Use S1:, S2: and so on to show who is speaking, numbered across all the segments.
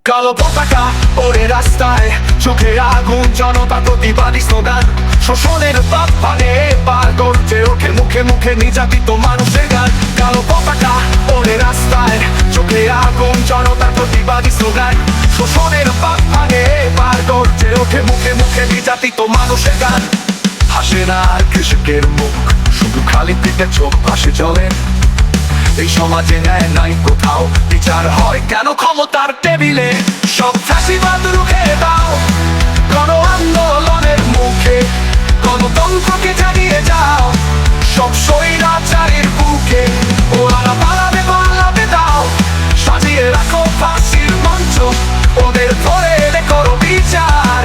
S1: কালো পতাকা ওরে রাস্তায়, চোখে আগুন, জনতা প্রতিবাদী স্লোগান। শোষণের পাপ পানে পার করছে ওঠে মুখে মুখে নির্যাতিত মানুষের গান। কালো পতাকা ওরে রাস্তায়, চোখে আগুন, জনতা প্রতিবাদী স্লোগান। শোষণের পাপ পানে পার করছে ওঠে মুখে মুখে নির্যাতিত মানুষের গান। হাসে না আর কৃষকের মুখ, শুধু খালি পিঠে চোখ ভাসে জলে। এই সমাজে ন্যায় নাই কোথাও, বিচার হয় কেন ক্ষমতার টেবিলে? সব ফ্যাসিবাদ রুখে দাও গণ আন্দোলনের মুখে, গণতন্ত্রকে জানিয়ে যাও সব স্বৈরাচারীর বুকে। ওরা পালাবে পালাবে দাও, সাজিয়ে রাখো ফাঁসির মঞ্চ, ওদের ধরে এনে করো বিচার,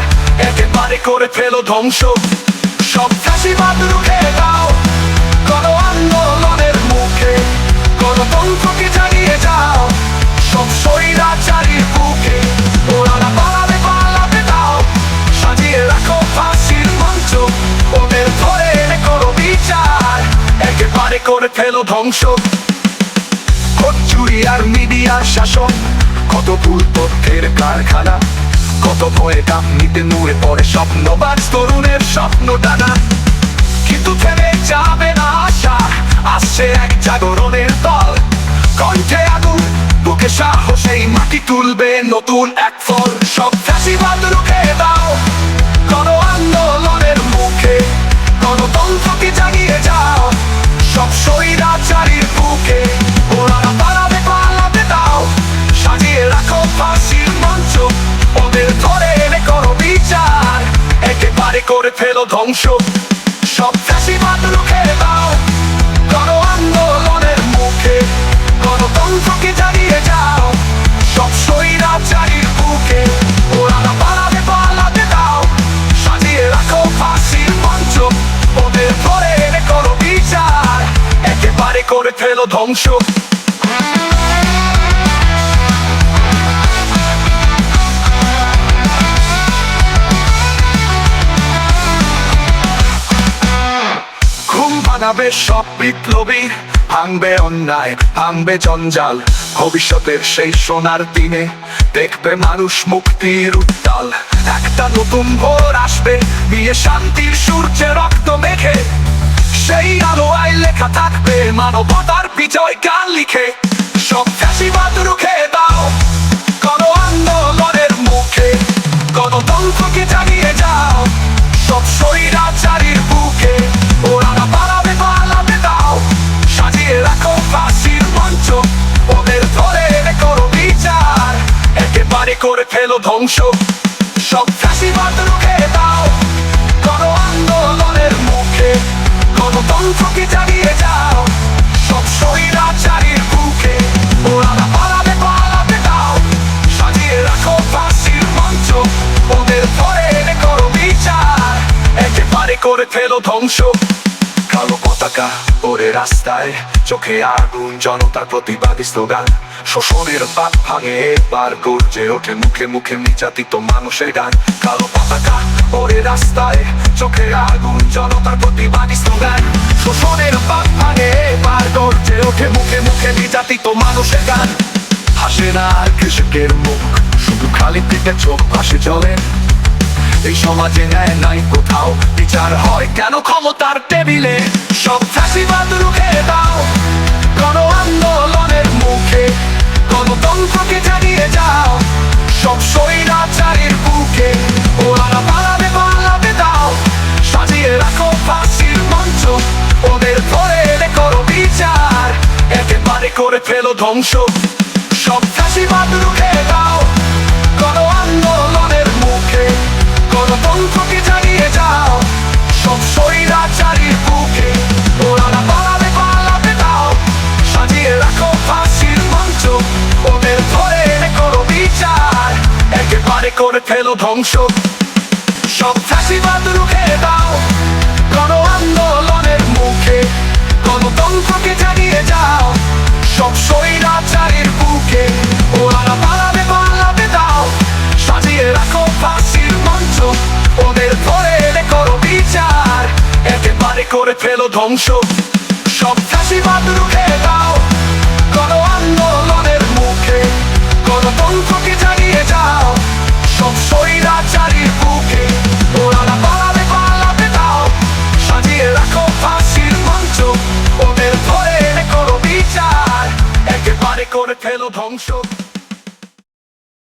S1: একেবারে করে ফেলো ধ্বংস। সব ফ্যাসিবাদ রুখে দাও গণ আন্দোলনের মুখে, গণতন্ত্রকে জানিয়ে যাও সব স্বৈরাচারীর বুকে। ওরা পালাবে পালাবে দাও, সাজিয়ে রাখো ফাঁসির মঞ্চ, ওদের ধরে এনে করো বিচার, একেবারে করে ফেলো ধ্বংস। ভোট চুরি আর মিডিয়ার শাসন, কত ভুল তথ্যের কারখানা, কত ভয়ে কাঁপনিতে নুয়ে পড়ে স্বপ্নবাজ তরুণের স্বপ্ন ডানা। কিন্তু থেমে যাবে না আশা, আসছে এক জাগরণের দল, কণ্ঠে আগুন, বুকে সাহস, এই মাটি তুলবে নতুন এক ফল। সব ফ্যাসিবাদ রুখে দাও গণ আন্দোলনের মুখে, গণতন্ত্রকে জানিয়ে যাও সব স্বৈরাচারীর বুকে। ওরা পালাবে পালাবে দাও, সাজিয়ে রাখো ফাঁসির মঞ্চ, ওদের ধরে এনে করো বিচার, একেবারে করে ফেলো ধ্বংস। সব ফ্যাসিবাদ রুখে দাও গণ আন্দোলনের মুখে, গণতন্ত্রকে জানিয়ে যাও সব স্বৈরাচারীর বুকে। ওরা পালাবে পালাবে দাও, সাজিয়ে রাখো ফাঁসির মঞ্চ, ওদের ধরে এনে করো বিচার, একেবারে করে ফেলো ধ্বংস। বানাবে সব বিপ্লবী, ভাঙবে অন্যায়, ভাঙবে জঞ্জাল, ভবিষ্যতের সেই সোনার দিনে দেখবে মানুষ মুক্তির উত্তাল। একটা নতুন ভোর আসবে নিয়ে শান্তির সূর্যে রক্ত মেখে, সেই আলোয় লেখা থাকবে মানবতার বিজয় গান লিখে। সব ফ্যাসিবাদ রুখে দাও গণ আন্দোলনের মুখে, গণতন্ত্রকে জানিয়ে যাও সব স্বৈরাচারীর বুকে। ওরা পালাবে পালাবে দাও, সাজিয়ে রাখো ফাঁসির মঞ্চ, ওদের ধরে এনে করো বিচার, একেবারে করে ফেলো ধ্বংস। সব ফ্যাসিবাদ রুখে দাও গণ আন্দোলনের মুখে, গণতন্ত্রকে জানিয়ে যাও সব স্বৈরাচারীর বুকে। ওরা পালাবে পালাবে দাও, সাজিয়ে রাখো ফাঁসির মঞ্চ, ওদের ধরে এনে করো বিচার, একেবারে করে ফেলো ধ্বংস। কালো পতাকা ওরে রাস্তায়, চোখে আগুন, জনতার প্রতিবাদী স্লোগান। শোষণের পাপ ভাঙে পার করছে ওঠে মুখে মুখে নির্যাতিত মানুষের গান। কালো পতাকা ওরে রাস্তায়, চোখে আগুন, জনতার প্রতিবাদী স্লোগান। শোষণের পাপ ভাঙে পার করছে ওঠে মুখে মুখে নির্যাতিত মানুষের গান। হাসে না আর কৃষকের মুখ, শুধু খালি পিঠে চোখ ভাসে জলে। এই সমাজে ন্যায় নাই কোথাও, বিচার হয় কেন ক্ষমতার টেবিলে? সব ফ্যাসিবাদ রুখে দাও গণ আন্দোলনের মুখে, গণতন্ত্রকে জানিয়ে যাও সব স্বৈরাচারীর বুকে। ওরা পালাবে পালাবে দাও, সাজিয়ে রাখো ফাঁসির মঞ্চ, ওদের ধরে এনে করো বিচার, একেবারে করে ফেলো ধ্বংস। সব ফ্যাসিবাদ রুখে দাও গণ আন্দোলনের মুখে, গণতন্ত্রকে জানিয়ে যাও সব স্বৈরাচারীর বুকে। ওরা পালাবে পালাবে দাও, সাজিয়ে রাখো ফাঁসির মঞ্চ, ওদের ধরে এনে করো বিচার, একেবারে করে ফেলো ধ্বংস। সব ফ্যাসিবাদ রুখে দাও গণ আন্দোলনের মুখে, গণতন্ত্রকে জানিয়ে যাও সব স্বৈরাচারীর বুকে। ওরা পালাবে পালাবে দাও, সাজিয়ে রাখো ফাঁসির মঞ্চ, ওদের ধরে এনে করো বিচার, একেবারে করে ফেলো ধ্বংস। সব ফ্যাসিবাদ রুখে দাও গণ আন্দোলনের মুখে, গণতন্ত্রকে জানিয়ে যাও স্বৈরাচারীর বুকে। ওরা পালাবে পালাবে দাও, সাজিয়ে রাখো ফাঁসির মঞ্চ। ওদের ধরে করো বিচার, একেবারে করে ফেলো ধ্বংস।